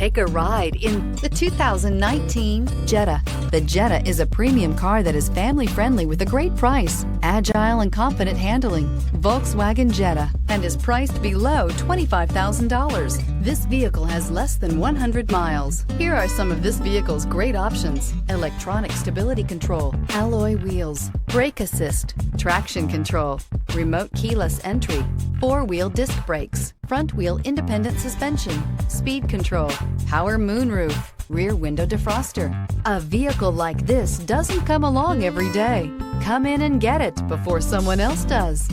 Take a ride in the 2019 Jetta. The Jetta is a premium car that is family-friendly with a great price, agile and confident handling. Volkswagen Jetta, and is priced below $25,000. This vehicle has less than 100 miles. Here are some of this vehicle's great options: electronic stability control, alloy wheels, brake assist, traction control, remote keyless entry, four-wheel disc brakes, front-wheel independent suspension, speed control, power moonroof, rear window defroster. A vehicle like this doesn't come along every day. Come in and get it before someone else does.